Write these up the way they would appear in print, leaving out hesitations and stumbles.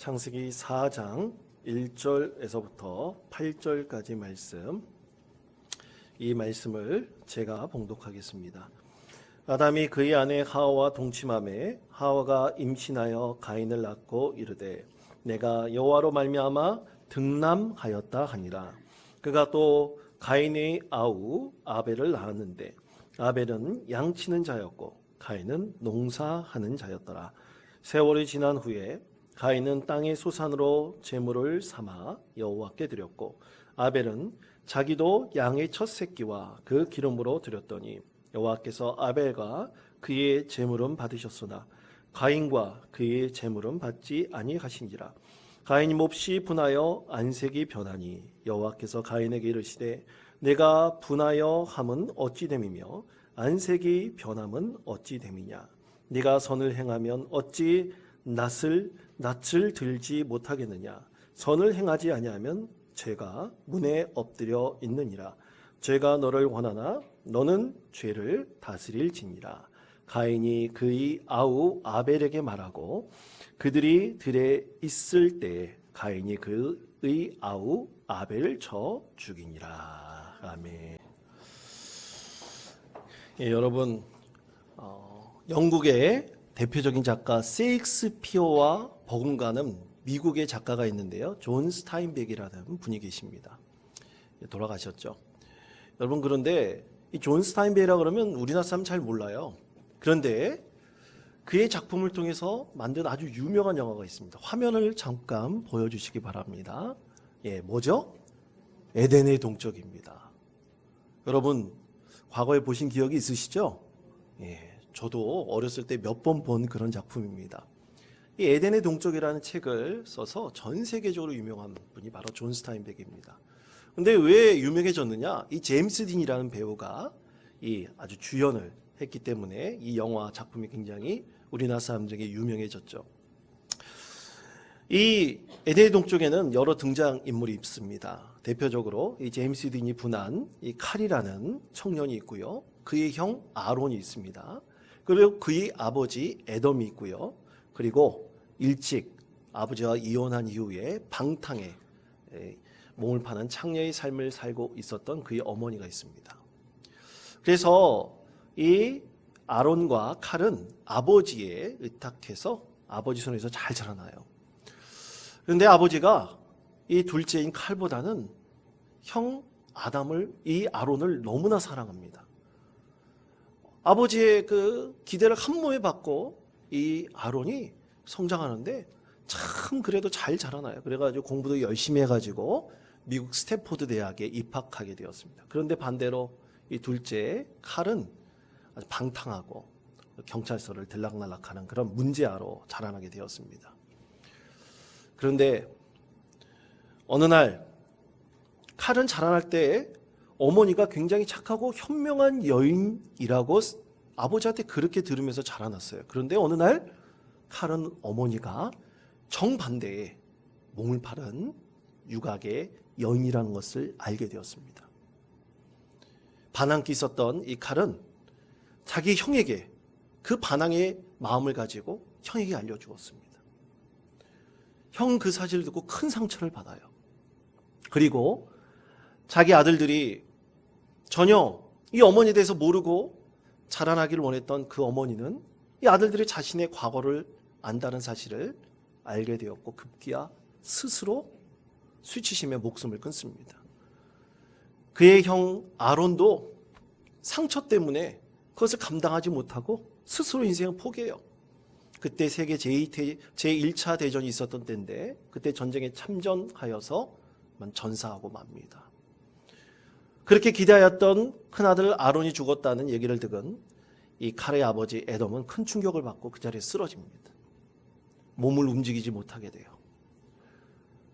창세기 4장 1절에서부터 8절까지 말씀, 이 말씀을 제가 봉독하겠습니다. 아담이 그의 아내 하와와 동침하매 하와가 임신하여 가인을 낳고 이르되 내가 여호와로 말미암아 등남하였다 하니라. 그가 또 가인의 아우 아벨을 낳았는데 아벨은 양치는 자였고 가인은 농사하는 자였더라. 세월이 지난 후에 가인은 땅의 소산으로 제물을 삼아 여호와께 드렸고 아벨은 자기도 양의 첫 새끼와 그 기름으로 드렸더니 여호와께서 아벨과 그의 제물은 받으셨으나 가인과 그의 제물은 받지 아니하신지라. 가인이 몹시 분하여 안색이 변하니 여호와께서 가인에게 이르시되 내가 분하여 함은 어찌 됨이며 안색이 변함은 어찌 됨이냐. 네가 선을 행하면 어찌 낯을 들지 못하겠느냐. 선을 행하지 아니하면 죄가 문에 엎드려 있느니라. 죄가 너를 원하나 너는 죄를 다스릴지니라. 가인이 그의 아우 아벨에게 말하고 그들이 들에 있을 때 가인이 그의 아우 아벨을 쳐 죽이니라. 아멘. 예, 여러분, 영국의 대표적인 작가 세익스피어와 버금가는 미국의 작가가 있는데요, 존 스타인백이라는 분이 계십니다. 돌아가셨죠. 여러분, 그런데 이 존 스타인백이라 그러면 우리나라 사람 잘 몰라요. 그런데 그의 작품을 통해서 만든 아주 유명한 영화가 있습니다. 화면을 잠깐 보여주시기 바랍니다. 예, 뭐죠? 에덴의 동쪽입니다. 여러분, 과거에 보신 기억이 있으시죠? 예. 저도 어렸을 때 몇 번 본 그런 작품입니다. 이 에덴의 동쪽이라는 책을 써서 전 세계적으로 유명한 분이 바로 존 스타인백입니다. 근데 왜 유명해졌느냐? 이 제임스 딘이라는 배우가 이 아주 주연을 했기 때문에 이 영화 작품이 굉장히 우리나라 사람들에게 유명해졌죠. 이 에덴의 동쪽에는 여러 등장인물이 있습니다. 대표적으로 이 제임스 딘이 분한 이 칼이라는 청년이 있고요. 그의 형 아론이 있습니다. 그리고 그의 아버지 에돔이 있고요. 그리고 일찍 아버지와 이혼한 이후에 방탕에 몸을 파는 창녀의 삶을 살고 있었던 그의 어머니가 있습니다. 그래서 이 아론과 칼은 아버지에 의탁해서 아버지 손에서 잘 자라나요. 그런데 아버지가 이 둘째인 칼보다는 형 아담을, 이 아론을 너무나 사랑합니다. 아버지의 그 기대를 한 몸에 받고 이 아론이 성장하는데 참 그래도 잘 자라나요. 그래가지고 공부도 열심히 해가지고 미국 스탠포드 대학에 입학하게 되었습니다. 그런데 반대로 이 둘째 칼은 아주 방탕하고 경찰서를 들락날락하는 그런 문제아로 자라나게 되었습니다. 그런데 어느 날 칼은 자라날 때 어머니가 굉장히 착하고 현명한 여인이라고 아버지한테 그렇게 들으면서 자라났어요. 그런데 어느 날 칼은 어머니가 정반대의 몸을 파는 유각의 여인이라는 것을 알게 되었습니다. 반항기 있었던 이 칼은 자기 형에게 그 반항의 마음을 가지고 형에게 알려주었습니다. 형 그 사실을 듣고 큰 상처를 받아요. 그리고 자기 아들들이 전혀 이 어머니에 대해서 모르고 자라나기를 원했던 그 어머니는 이 아들들이 자신의 과거를 안다는 사실을 알게 되었고 급기야 스스로 수치심에 목숨을 끊습니다. 그의 형 아론도 상처 때문에 그것을 감당하지 못하고 스스로 인생을 포기해요. 그때 세계 제1차 대전이 있었던 때인데 그때 전쟁에 참전하여서 전사하고 맙니다. 그렇게 기대하였던 큰아들 아론이 죽었다는 얘기를 듣은 이 칼의 아버지 에돔은 큰 충격을 받고 그 자리에 쓰러집니다. 몸을 움직이지 못하게 돼요.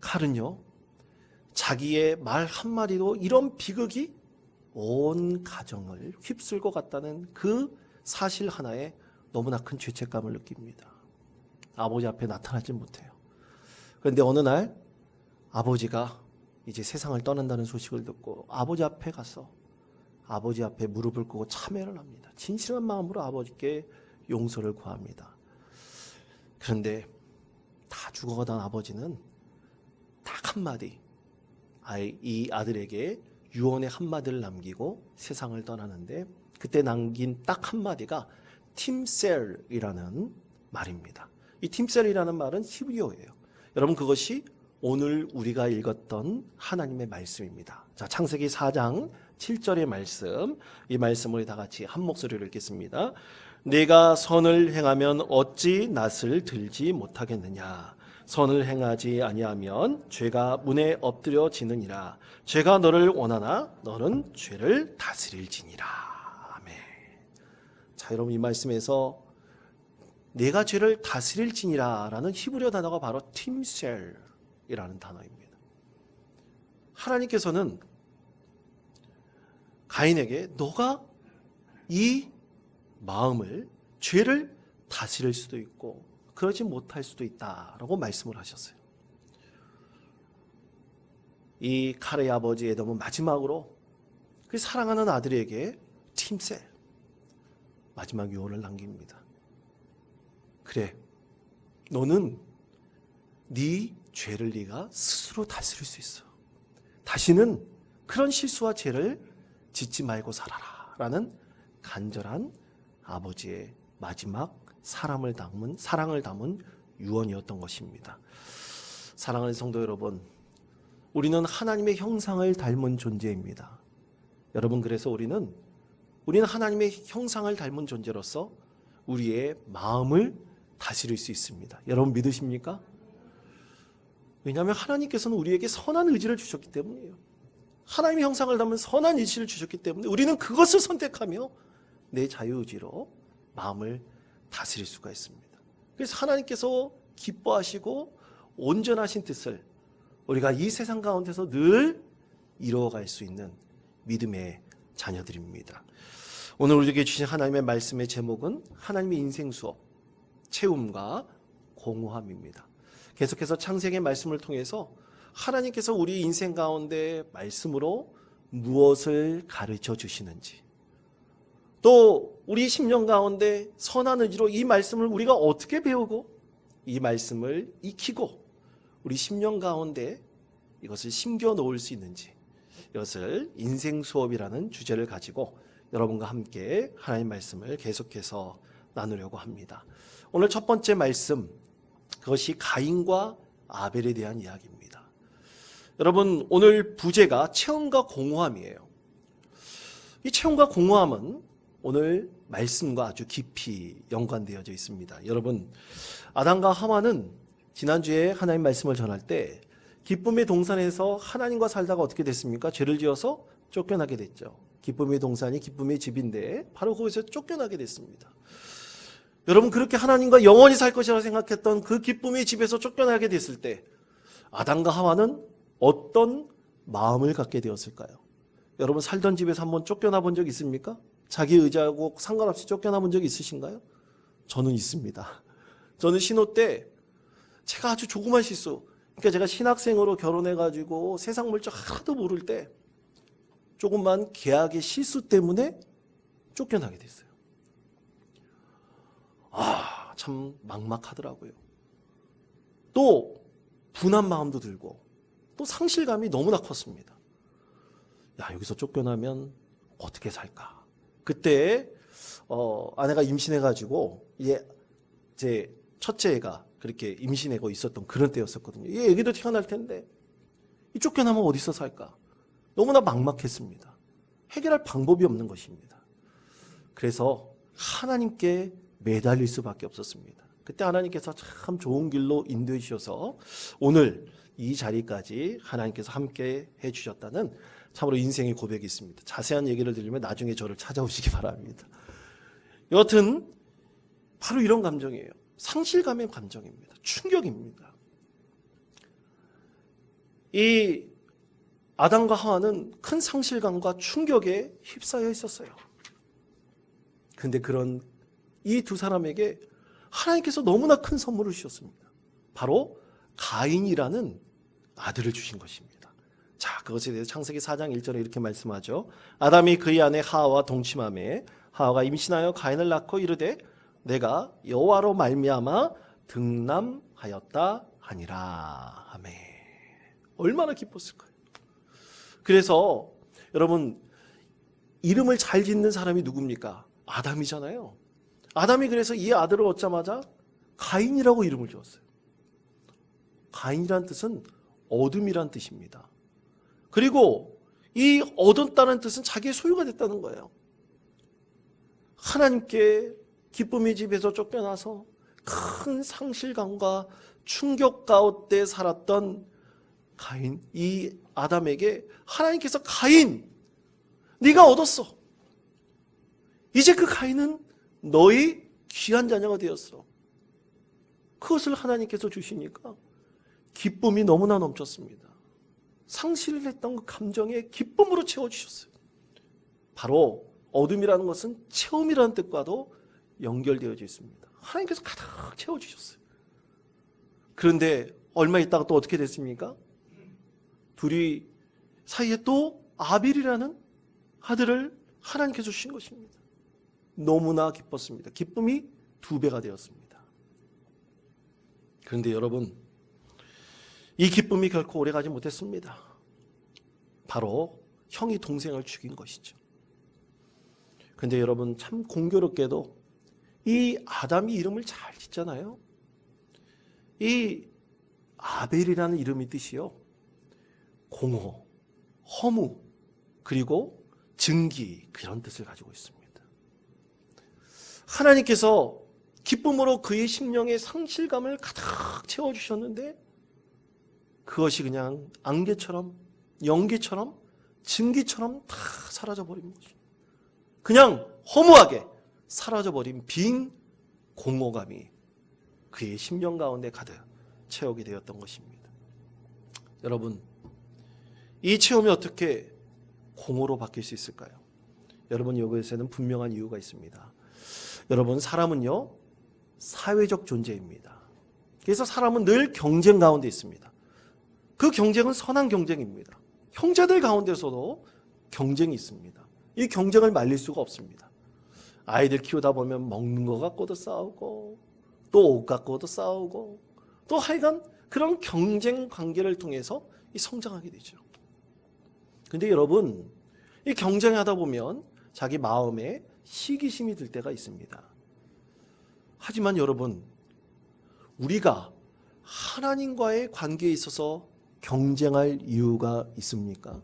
칼은요, 자기의 말 한마디도 이런 비극이 온 가정을 휩쓸 것 같다는 그 사실 하나에 너무나 큰 죄책감을 느낍니다. 아버지 앞에 나타나지 못해요. 그런데 어느 날 아버지가 이제 세상을 떠난다는 소식을 듣고 아버지 앞에 가서 아버지 앞에 무릎을 꿇고 참회를 합니다. 진실한 마음으로 아버지께 용서를 구합니다. 그런데 다 죽어가던 아버지는 딱 한마디, 이 아들에게 유언의 한마디를 남기고 세상을 떠나는데, 그때 남긴 딱 한마디가 팀셀이라는 말입니다. 이 팀셀이라는 말은 히브리어예요. 여러분, 그것이 오늘 우리가 읽었던 하나님의 말씀입니다. 자, 창세기 4장 7절의 말씀, 이 말씀을 다 같이 한 목소리로 읽겠습니다. 내가 선을 행하면 어찌 낯을 들지 못하겠느냐. 선을 행하지 아니하면 죄가 문에 엎드려지느니라. 죄가 너를 원하나 너는 죄를 다스릴지니라. 아멘. 자, 여러분, 이 말씀에서 내가 죄를 다스릴지니라 라는 히브리어 단어가 바로 팀셀이라는 단어입니다. 하나님께서는 가인에게 너가 이 마음을, 죄를 다스릴 수도 있고 그러지 못할 수도 있다라고 말씀을 하셨어요. 이 칼의 아버지 에돔은 마지막으로 그 사랑하는 아들에게 팀셀, 마지막 유언을 남깁니다. 그래, 너는 네 죄를 네가 스스로 다스릴 수 있어. 다시는 그런 실수와 죄를 짓지 말고 살아라 라는 간절한 아버지의 마지막 사랑을 담은 유언이었던 것입니다. 사랑하는 성도 여러분, 우리는 하나님의 형상을 닮은 존재입니다. 여러분, 그래서 우리는 하나님의 형상을 닮은 존재로서 우리의 마음을 다스릴 수 있습니다. 여러분 믿으십니까? 왜냐하면 하나님께서는 우리에게 선한 의지를 주셨기 때문이에요. 하나님의 형상을 담은 선한 의지를 주셨기 때문에 우리는 그것을 선택하며 내 자유의지로 마음을 다스릴 수가 있습니다. 그래서 하나님께서 기뻐하시고 온전하신 뜻을 우리가 이 세상 가운데서 늘 이루어갈 수 있는 믿음의 자녀들입니다. 오늘 우리에게 주신 하나님의 말씀의 제목은 하나님의 인생 수업, 채움과 공허함입니다. 계속해서 창세기의 말씀을 통해서 하나님께서 우리 인생 가운데 말씀으로 무엇을 가르쳐 주시는지, 또 우리 심령 가운데 선한 의지로 이 말씀을 우리가 어떻게 배우고 이 말씀을 익히고 우리 심령 가운데 이것을 심겨 놓을 수 있는지, 이것을 인생 수업이라는 주제를 가지고 여러분과 함께 하나님의 말씀을 계속해서 나누려고 합니다. 오늘 첫 번째 말씀, 그것이 가인과 아벨에 대한 이야기입니다. 여러분, 오늘 부제가 체험과 공허함이에요. 이 체험과 공허함은 오늘 말씀과 아주 깊이 연관되어져 있습니다. 여러분, 아담과 하와는 지난주에 하나님 말씀을 전할 때 기쁨의 동산에서 하나님과 살다가 어떻게 됐습니까? 죄를 지어서 쫓겨나게 됐죠. 기쁨의 동산이 기쁨의 집인데 바로 거기서 쫓겨나게 됐습니다. 여러분, 그렇게 하나님과 영원히 살 것이라고 생각했던 그 기쁨의 집에서 쫓겨나게 됐을 때 아담과 하와는 어떤 마음을 갖게 되었을까요? 여러분, 살던 집에서 한번 쫓겨나 본 적 있습니까? 자기 의지하고 상관없이 쫓겨나 본 적 있으신가요? 저는 있습니다. 저는 신호 때 제가 아주 조그만 실수, 그러니까 제가 신학생으로 결혼해가지고 세상 물정 하나도 모를 때 조금만 계약의 실수 때문에 쫓겨나게 됐어요. 참 막막하더라고요. 또 분한 마음도 들고 또 상실감이 너무나 컸습니다. 여기서 쫓겨나면 어떻게 살까? 그때 아내가 임신해가지고 제 첫째 애가 그렇게 임신하고 있었던 그런 때였었거든요. 얘 애기도 태어날 텐데 이 쫓겨나면 어디서 살까? 너무나 막막했습니다. 해결할 방법이 없는 것입니다. 그래서 하나님께 매달릴 수밖에 없었습니다. 그때 하나님께서 참 좋은 길로 인도해 주셔서 오늘 이 자리까지 하나님께서 함께 해주셨다는 참으로 인생의 고백이 있습니다. 자세한 얘기를 들으면 나중에 저를 찾아오시기 바랍니다. 여하튼 바로 이런 감정이에요. 상실감의 감정입니다. 충격입니다. 이 아담과 하와는 큰 상실감과 충격에 휩싸여 있었어요. 그런데 그런 이 두 사람에게 하나님께서 너무나 큰 선물을 주셨습니다. 바로 가인이라는 아들을 주신 것입니다. 자, 그것에 대해서 창세기 4장 1절에 이렇게 말씀하죠. 아담이 그의 아내 하와와 동침하매 하와가 임신하여 가인을 낳고 이르되 내가 여호와로 말미암아 등남하였다 하니라. 아멘. 얼마나 기뻤을까요? 그래서 여러분, 이름을 잘 짓는 사람이 누굽니까? 아담이잖아요. 아담이 그래서 이 아들을 얻자마자 가인이라고 이름을 지었어요. 가인이란 뜻은 어둠이란 뜻입니다. 그리고 이 얻었다는 뜻은 자기의 소유가 됐다는 거예요. 하나님께 기쁨의 집에서 쫓겨나서 큰 상실감과 충격 가운데 살았던 가인, 이 아담에게 하나님께서 가인, 네가 얻었어. 이제 그 가인은 너의 귀한 자녀가 되었어. 그것을 하나님께서 주시니까 기쁨이 너무나 넘쳤습니다. 상실을 했던 그 감정에 기쁨으로 채워주셨어요. 바로 어둠이라는 것은 체험이라는 뜻과도 연결되어져 있습니다. 하나님께서 가득 채워주셨어요. 그런데 얼마 있다가 또 어떻게 됐습니까? 둘이 사이에 또 아벨이라는 아들을 하나님께서 주신 것입니다. 너무나 기뻤습니다. 기쁨이 2배가 되었습니다. 그런데 여러분, 이 기쁨이 결코 오래가지 못했습니다. 바로 형이 동생을 죽인 것이죠. 그런데 여러분, 참 공교롭게도 이 아담이 이름을 잘 짓잖아요. 이 아벨이라는 이름의 뜻이요, 공허, 허무, 그리고 증기, 그런 뜻을 가지고 있습니다. 하나님께서 기쁨으로 그의 심령의 상실감을 가득 채워주셨는데 그것이 그냥 안개처럼, 연기처럼, 증기처럼 다 사라져버린 것입니다. 그냥 허무하게 사라져버린 빈 공허감이 그의 심령 가운데 가득 채우게 되었던 것입니다. 여러분, 이 체험이 어떻게 공허로 바뀔 수 있을까요? 여러분, 이것에는 분명한 이유가 있습니다. 여러분, 사람은요, 사회적 존재입니다. 그래서 사람은 늘 경쟁 가운데 있습니다. 그 경쟁은 선한 경쟁입니다. 형제들 가운데서도 경쟁이 있습니다. 이 경쟁을 말릴 수가 없습니다. 아이들 키우다 보면 먹는 거 갖고도 싸우고, 또 옷 갖고도 싸우고, 또 하여간 그런 경쟁 관계를 통해서 성장하게 되죠. 근데 여러분, 이 경쟁하다 보면 자기 마음에 시기심이 들 때가 있습니다. 하지만 여러분, 우리가 하나님과의 관계에 있어서 경쟁할 이유가 있습니까?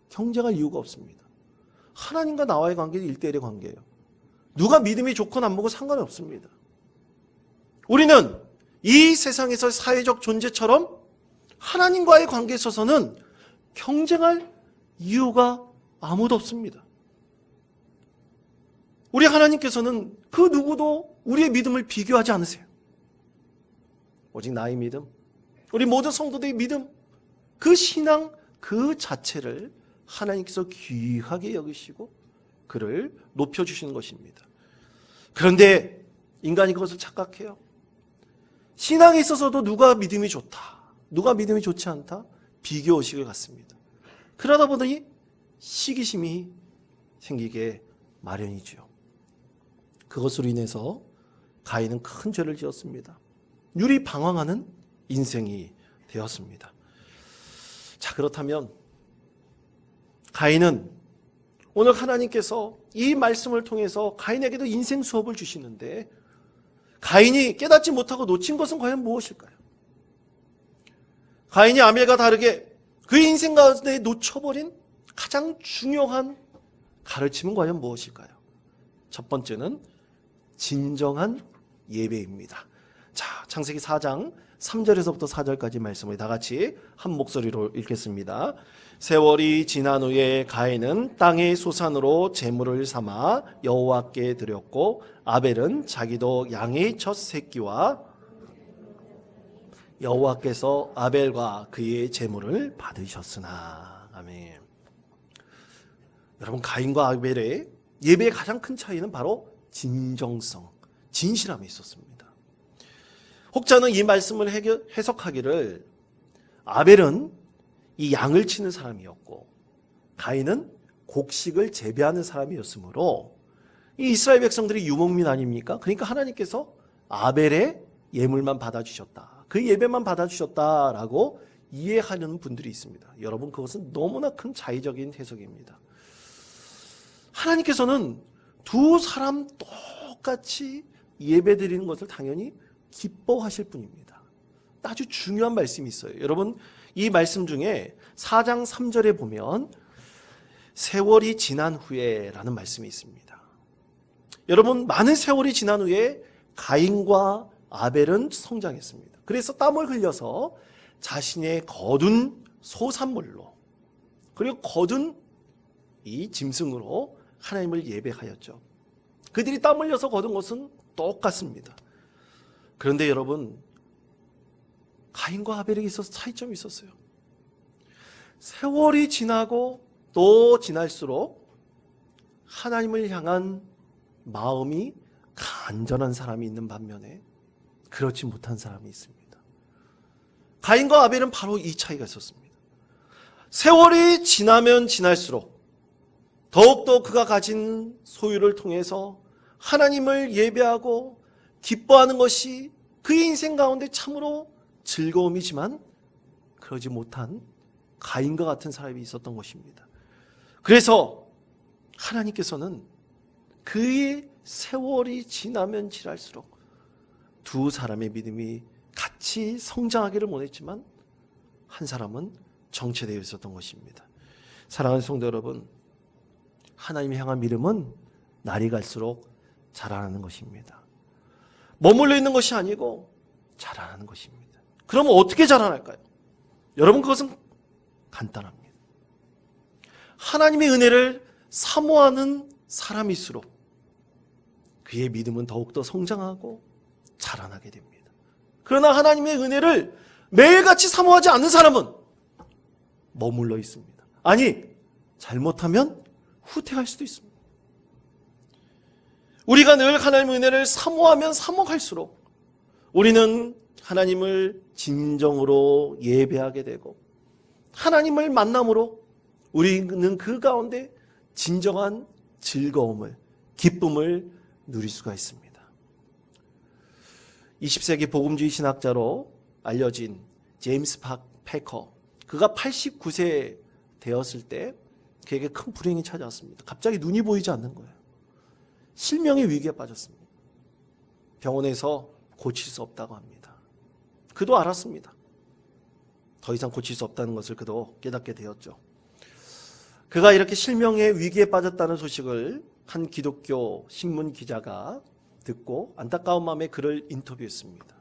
경쟁할 이유가 없습니다. 하나님과 나와의 관계는 1대1의 관계예요. 누가 믿음이 좋고 나쁘고 상관이 없습니다. 우리는 이 세상에서 사회적 존재처럼 하나님과의 관계에 있어서는 경쟁할 이유가 아무도 없습니다. 우리 하나님께서는 그 누구도 우리의 믿음을 비교하지 않으세요. 오직 나의 믿음, 우리 모든 성도들의 믿음, 그 신앙 그 자체를 하나님께서 귀하게 여기시고 그를 높여주시는 것입니다. 그런데 인간이 그것을 착각해요. 신앙에 있어서도 누가 믿음이 좋다, 누가 믿음이 좋지 않다, 비교의식을 갖습니다. 그러다 보니 시기심이 생기게 마련이죠. 그것으로 인해서 가인은 큰 죄를 지었습니다. 유리 방황하는 인생이 되었습니다. 자, 그렇다면 가인은 오늘 하나님께서 이 말씀을 통해서 가인에게도 인생 수업을 주시는데 가인이 깨닫지 못하고 놓친 것은 과연 무엇일까요? 가인이 아벨과 다르게 그 인생 가운데 놓쳐버린 가장 중요한 가르침은 과연 무엇일까요? 첫 번째는 진정한 예배입니다. 자, 창세기 4장 3절에서부터 4절까지 말씀을 다 같이 한 목소리로 읽겠습니다. 세월이 지난 후에 가인은 땅의 소산으로 제물을 삼아 여호와께 드렸고 아벨은 자기도 양의 첫 새끼와 여호와께서 아벨과 그의 제물을 받으셨으나. 아멘. 여러분, 가인과 아벨의 예배의 가장 큰 차이는 바로 진정성, 진실함이 있었습니다. 혹자는 이 말씀을 해석하기를 아벨은 이 양을 치는 사람이었고 가인은 곡식을 재배하는 사람이었으므로 이 이스라엘 백성들이 유목민 아닙니까? 그러니까 하나님께서 아벨의 예물만 받아주셨다. 그 예배만 받아주셨다라고 이해하는 분들이 있습니다. 여러분, 그것은 너무나 큰 자의적인 해석입니다. 하나님께서는 두 사람 똑같이 예배 드리는 것을 당연히 기뻐하실 분입니다. 아주 중요한 말씀이 있어요. 여러분, 이 말씀 중에 4장 3절에 보면 세월이 지난 후에 라는 말씀이 있습니다. 여러분, 많은 세월이 지난 후에 가인과 아벨은 성장했습니다. 그래서 땀을 흘려서 자신의 거둔 소산물로, 그리고 거둔 이 짐승으로 하나님을 예배하였죠. 그들이 땀 흘려서 거둔 것은 똑같습니다. 그런데 여러분, 가인과 아벨에게 있어서 차이점이 있었어요. 세월이 지나고 또 지날수록 하나님을 향한 마음이 간절한 사람이 있는 반면에 그렇지 못한 사람이 있습니다. 가인과 아벨은 바로 이 차이가 있었습니다. 세월이 지나면 지날수록 더욱더 그가 가진 소유를 통해서 하나님을 예배하고 기뻐하는 것이 그의 인생 가운데 참으로 즐거움이지만 그러지 못한 가인과 같은 사람이 있었던 것입니다. 그래서 하나님께서는 그의 세월이 지나면 지날수록 두 사람의 믿음이 같이 성장하기를 원했지만 한 사람은 정체되어 있었던 것입니다. 사랑하는 성도 여러분, 하나님을 향한 믿음은 날이 갈수록 자라나는 것입니다. 머물러 있는 것이 아니고 자라나는 것입니다. 그러면 어떻게 자라날까요? 여러분, 그것은 간단합니다. 하나님의 은혜를 사모하는 사람일수록 그의 믿음은 더욱더 성장하고 자라나게 됩니다. 그러나 하나님의 은혜를 매일같이 사모하지 않는 사람은 머물러 있습니다. 아니, 잘못하면 후퇴할 수도 있습니다. 우리가 늘 하나님의 은혜를 사모하면 사모할수록 우리는 하나님을 진정으로 예배하게 되고 하나님을 만남으로 우리는 그 가운데 진정한 즐거움을, 기쁨을 누릴 수가 있습니다. 20세기 복음주의 신학자로 알려진 제임스 패커, 그가 89세 되었을 때 그에게 큰 불행이 찾아왔습니다. 갑자기 눈이 보이지 않는 거예요. 실명의 위기에 빠졌습니다. 병원에서 고칠 수 없다고 합니다. 그도 알았습니다. 더 이상 고칠 수 없다는 것을 그도 깨닫게 되었죠. 그가 이렇게 실명의 위기에 빠졌다는 소식을 한 기독교 신문 기자가 듣고 안타까운 마음에 그를 인터뷰했습니다.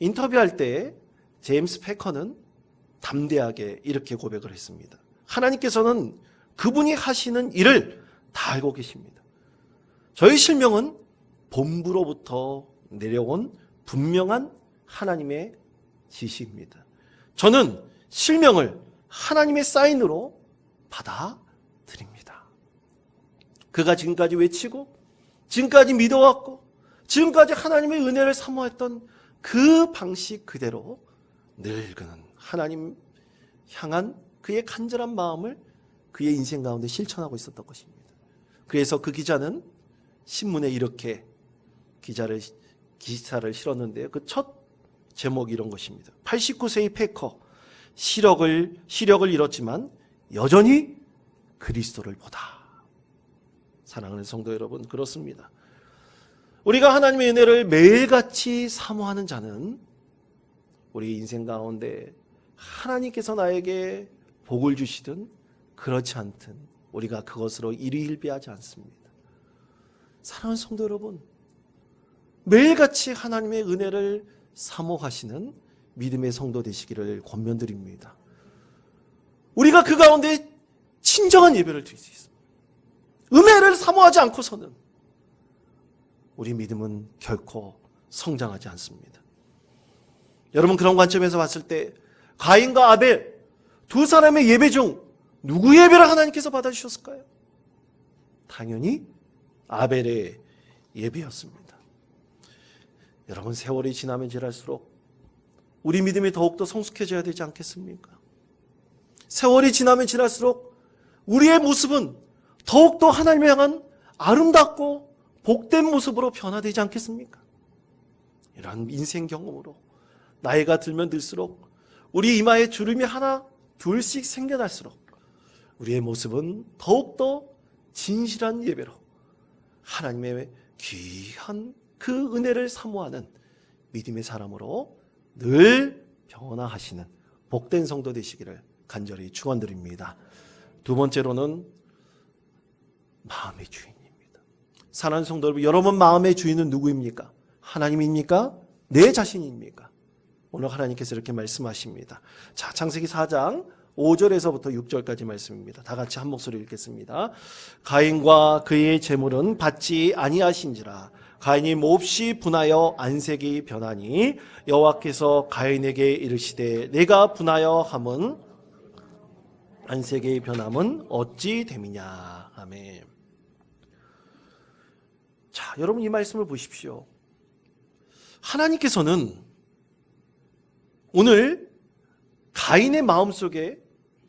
인터뷰할 때 제임스 패커는 담대하게 이렇게 고백을 했습니다. 하나님께서는 그분이 하시는 일을 다 알고 계십니다. 저희 실명은 본부로부터 내려온 분명한 하나님의 지시입니다. 저는 실명을 하나님의 사인으로 받아들입니다. 그가 지금까지 외치고 지금까지 믿어왔고 지금까지 하나님의 은혜를 사모했던 그 방식 그대로 늘 그는 하나님 향한 그의 간절한 마음을 그의 인생 가운데 실천하고 있었던 것입니다. 그래서 그 기자는 신문에 이렇게 기사를 실었는데요. 그 첫 제목이 이런 것입니다. 89세의 패커, 시력을 잃었지만 여전히 그리스도를 보다. 사랑하는 성도 여러분, 그렇습니다. 우리가 하나님의 은혜를 매일같이 사모하는 자는 우리 인생 가운데 하나님께서 나에게 복을 주시든 그렇지 않든 우리가 그것으로 일희일비하지 않습니다. 사랑하는 성도 여러분, 매일같이 하나님의 은혜를 사모하시는 믿음의 성도 되시기를 권면드립니다. 우리가 그 가운데 진정한 예배를 드릴 수 있습니다. 은혜를 사모하지 않고서는 우리 믿음은 결코 성장하지 않습니다. 여러분, 그런 관점에서 봤을 때 가인과 아벨 두 사람의 예배 중 누구의 예배를 하나님께서 받아주셨을까요? 당연히 아벨의 예배였습니다. 여러분, 세월이 지나면 지날수록 우리 믿음이 더욱더 성숙해져야 되지 않겠습니까? 세월이 지나면 지날수록 우리의 모습은 더욱더 하나님을 향한 아름답고 복된 모습으로 변화되지 않겠습니까? 이런 인생 경험으로 나이가 들면 들수록 우리 이마에 주름이 하나 둘씩 생겨날수록 우리의 모습은 더욱더 진실한 예배로 하나님의 귀한 그 은혜를 사모하는 믿음의 사람으로 늘 변화하시는 복된 성도 되시기를 간절히 축원드립니다. 두 번째로는 마음의 주인입니다. 사랑하는 성도 여러분, 여러분 마음의 주인은 누구입니까? 하나님입니까? 내 자신입니까? 오늘 하나님께서 이렇게 말씀하십니다. 자, 창세기 4장 5절에서부터 6절까지 말씀입니다. 다 같이 한 목소리 읽겠습니다. 가인과 그의 재물은 받지 아니하신지라. 가인이 몹시 분하여 안색이 변하니 여호와께서 가인에게 이르시되 내가 분하여 함은 안색의 변함은 어찌 됨이냐. 아멘. 자, 여러분 이 말씀을 보십시오. 하나님께서는 오늘 가인의 마음속에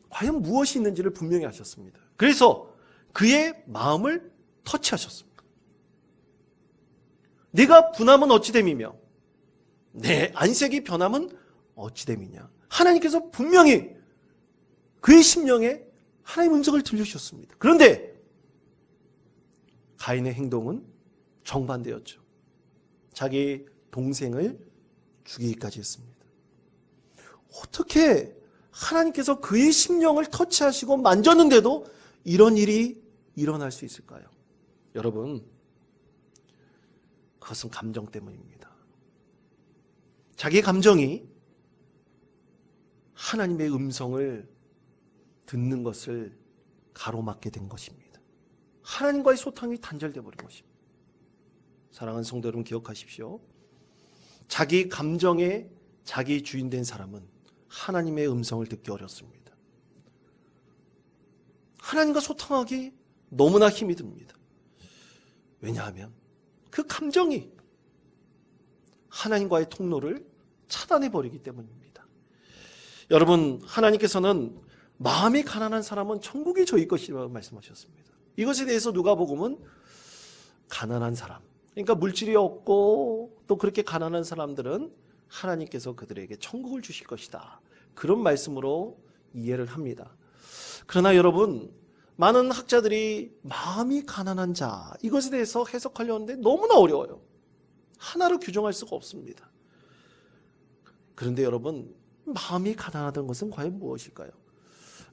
과연 무엇이 있는지를 분명히 하셨습니다. 그래서 그의 마음을 터치하셨습니다. 네가 분함은 어찌 됨이며 내 안색이 변함은 어찌 됨이냐. 하나님께서 분명히 그의 심령에 하나님의 음성을 들려주셨습니다. 그런데 가인의 행동은 정반대였죠. 자기 동생을 죽이기까지 했습니다. 어떻게 하나님께서 그의 심령을 터치하시고 만졌는데도 이런 일이 일어날 수 있을까요? 여러분, 그것은 감정 때문입니다. 자기 감정이 하나님의 음성을 듣는 것을 가로막게 된 것입니다. 하나님과의 소통이 단절되어 버린 것입니다. 사랑하는 성도 여러분, 기억하십시오. 자기 감정에 자기 주인 된 사람은 하나님의 음성을 듣기 어렵습니다. 하나님과 소통하기 너무나 힘이 듭니다. 왜냐하면 그 감정이 하나님과의 통로를 차단해버리기 때문입니다. 여러분, 하나님께서는 마음이 가난한 사람은 천국이 저희 것이라고 말씀하셨습니다. 이것에 대해서 누가복음은 가난한 사람, 그러니까 물질이 없고 또 그렇게 가난한 사람들은 하나님께서 그들에게 천국을 주실 것이다, 그런 말씀으로 이해를 합니다. 그러나 여러분, 많은 학자들이 마음이 가난한 자, 이것에 대해서 해석하려는데 너무나 어려워요. 하나로 규정할 수가 없습니다. 그런데 여러분, 마음이 가난하다는 것은 과연 무엇일까요?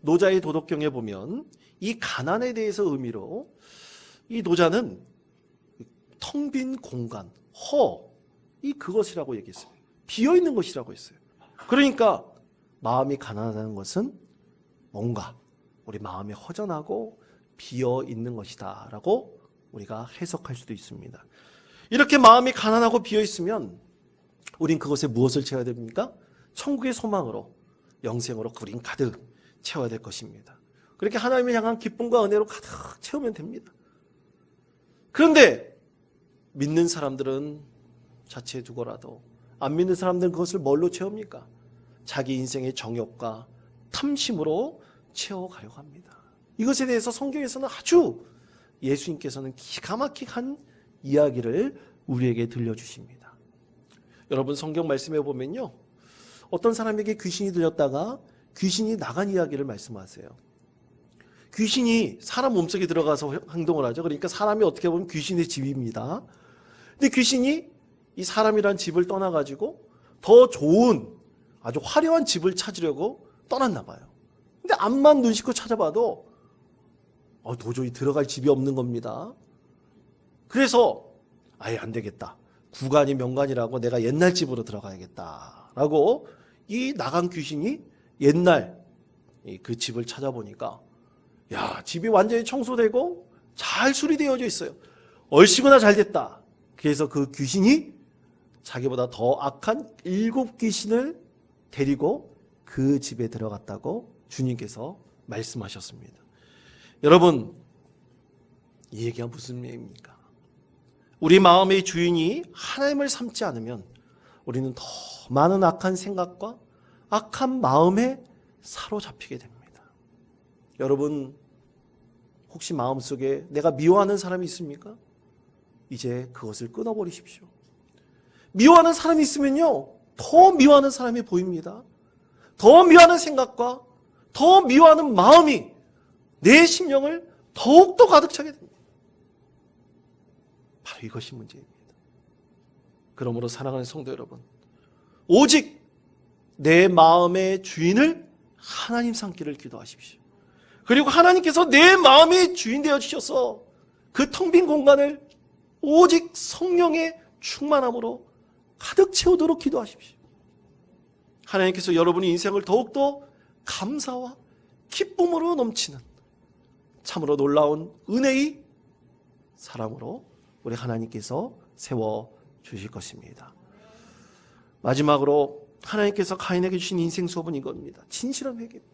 노자의 도덕경에 보면 이 가난에 대해서 의미로 이 노자는 텅 빈 공간, 그것이라고 얘기했어요. 비어있는 것이라고 했어요. 그러니까 마음이 가난하다는 것은 뭔가 우리 마음이 허전하고 비어있는 것이다 라고 우리가 해석할 수도 있습니다. 이렇게 마음이 가난하고 비어있으면 우린 그것에 무엇을 채워야 됩니까? 천국의 소망으로, 영생으로 우린 가득 채워야 될 것입니다. 그렇게 하나님을 향한 기쁨과 은혜로 가득 채우면 됩니다. 그런데 믿는 사람들은 자체에 두고라도 안 믿는 사람들은 그것을 뭘로 채웁니까? 자기 인생의 정욕과 탐심으로 채워가려고 합니다. 이것에 대해서 성경에서는 아주 예수님께서는 기가 막힌 이야기를 우리에게 들려주십니다. 여러분, 성경 말씀해 보면요, 어떤 사람에게 귀신이 들렸다가 귀신이 나간 이야기를 말씀하세요. 귀신이 사람 몸속에 들어가서 행동을 하죠. 그러니까 사람이 어떻게 보면 귀신의 집입니다. 근데 귀신이 이 사람이란 집을 떠나가지고 더 좋은 아주 화려한 집을 찾으려고 떠났나 봐요. 근데 앞만 눈 씻고 찾아봐도 도저히 들어갈 집이 없는 겁니다. 그래서 아예 안 되겠다, 구간이 명간이라고 내가 옛날 집으로 들어가야겠다라고 이 나간 귀신이 옛날 그 집을 찾아보니까 집이 완전히 청소되고 잘 수리되어져 있어요. 얼씨구나 잘 됐다. 그래서 그 귀신이 자기보다 더 악한 7귀신을 데리고 그 집에 들어갔다고 주님께서 말씀하셨습니다. 여러분, 이 얘기가 무슨 얘기입니까? 우리 마음의 주인이 하나님을 삼지 않으면 우리는 더 많은 악한 생각과 악한 마음에 사로잡히게 됩니다. 여러분, 혹시 마음속에 내가 미워하는 사람이 있습니까? 이제 그것을 끊어버리십시오. 미워하는 사람이 있으면요, 더 미워하는 사람이 보입니다. 더 미워하는 생각과 더 미워하는 마음이 내 심령을 더욱더 가득 차게 됩니다. 바로 이것이 문제입니다. 그러므로 사랑하는 성도 여러분, 오직 내 마음의 주인을 하나님 삼기를 기도하십시오. 그리고 하나님께서 내 마음의 주인 되어 주셔서 그 텅 빈 공간을 오직 성령의 충만함으로 가득 채우도록 기도하십시오. 하나님께서 여러분의 인생을 더욱더 감사와 기쁨으로 넘치는 참으로 놀라운 은혜의 사람으로 우리 하나님께서 세워주실 것입니다. 마지막으로 하나님께서 가인에게 주신 인생 수업은 이겁니다. 진실한 회개입니다.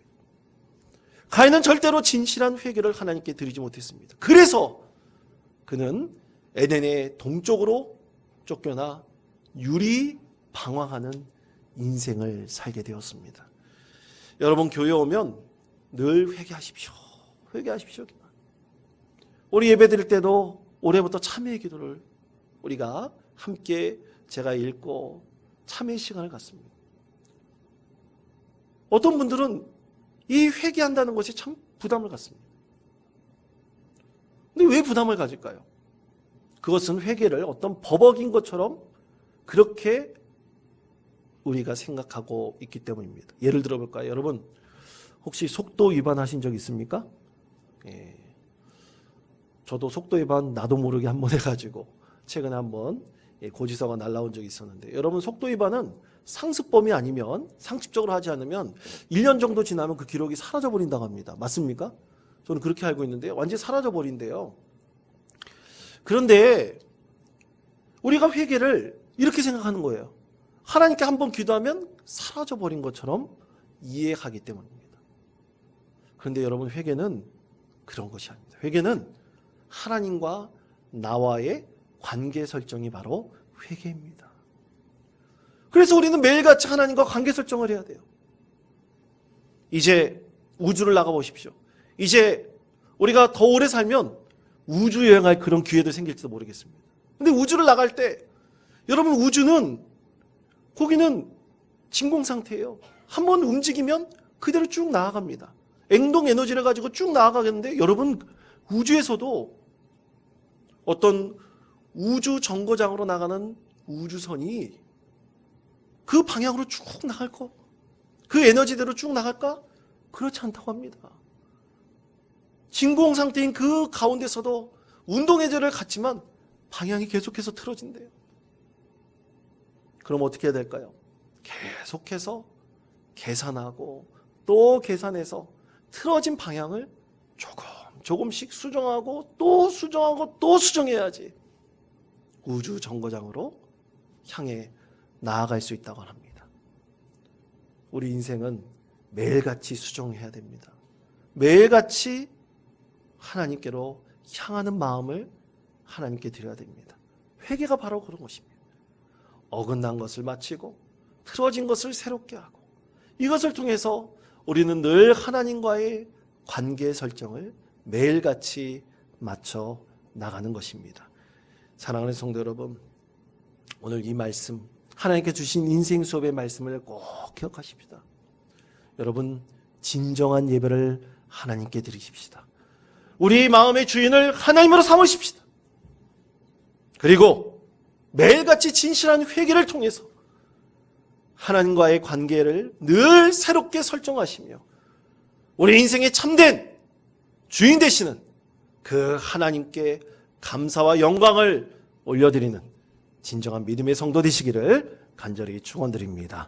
가인은 절대로 진실한 회개를 하나님께 드리지 못했습니다. 그래서 그는 에덴의 동쪽으로 쫓겨나 유리 방황하는 인생을 살게 되었습니다. 여러분, 교회 오면 늘 회개하십시오. 회개하십시오. 우리 예배 드릴 때도 올해부터 참회의 기도를 우리가 함께 제가 읽고 참회의 시간을 갖습니다. 어떤 분들은 이 회개한다는 것이 참 부담을 갖습니다. 근데 왜 부담을 가질까요? 그것은 회개를 어떤 버벅인 것처럼 그렇게 우리가 생각하고 있기 때문입니다. 예를 들어볼까요? 여러분, 혹시 속도 위반하신 적 있습니까? 예. 저도 속도 위반 나도 모르게 한번 해가지고 최근에 한번 고지서가 날라온 적이 있었는데, 여러분, 속도 위반은 상습범이 아니면, 상습적으로 하지 않으면 1년 정도 지나면 그 기록이 사라져버린다고 합니다. 맞습니까? 저는 그렇게 알고 있는데 완전히 사라져버린대요. 그런데 우리가 회개를 이렇게 생각하는 거예요. 하나님께 한번 기도하면 사라져버린 것처럼 이해하기 때문입니다. 그런데 여러분, 회개는 그런 것이 아닙니다. 회개는 하나님과 나와의 관계 설정이 바로 회개입니다. 그래서 우리는 매일같이 하나님과 관계 설정을 해야 돼요. 이제 우주를 나가보십시오. 이제 우리가 더 오래 살면 우주 여행할 그런 기회도 생길지도 모르겠습니다. 근데 우주를 나갈 때, 여러분, 우주는, 거기는 진공 상태예요. 한번 움직이면 그대로 쭉 나아갑니다. 행동 에너지를 가지고 쭉 나아가겠는데, 여러분, 우주에서도 어떤 우주 정거장으로 나가는 우주선이 그 방향으로 쭉 나갈까? 그 에너지대로 쭉 나갈까? 그렇지 않다고 합니다. 진공 상태인 그 가운데서도 운동 에너지를 갖지만 방향이 계속해서 틀어진대요. 그럼 어떻게 해야 될까요? 계속해서 계산하고 또 계산해서 틀어진 방향을 조금씩 수정하고 또 수정하고 또 수정해야지 우주 정거장으로 향해 나아갈 수 있다고 합니다. 우리 인생은 매일같이 수정해야 됩니다. 매일같이 하나님께로 향하는 마음을 하나님께 드려야 됩니다. 회개가 바로 그런 것입니다. 어긋난 것을 마치고 틀어진 것을 새롭게 하고, 이것을 통해서 우리는 늘 하나님과의 관계 설정을 매일같이 맞춰 나가는 것입니다. 사랑하는 성도 여러분, 오늘 이 말씀, 하나님께 주신 인생 수업의 말씀을 꼭 기억하십시다. 여러분, 진정한 예배를 하나님께 드리십시다. 우리 마음의 주인을 하나님으로 삼으십시다. 그리고 매일같이 진실한 회개를 통해서 하나님과의 관계를 늘 새롭게 설정하시며 우리 인생의 참된 주인 되시는 그 하나님께 감사와 영광을 올려드리는 진정한 믿음의 성도 되시기를 간절히 축원드립니다.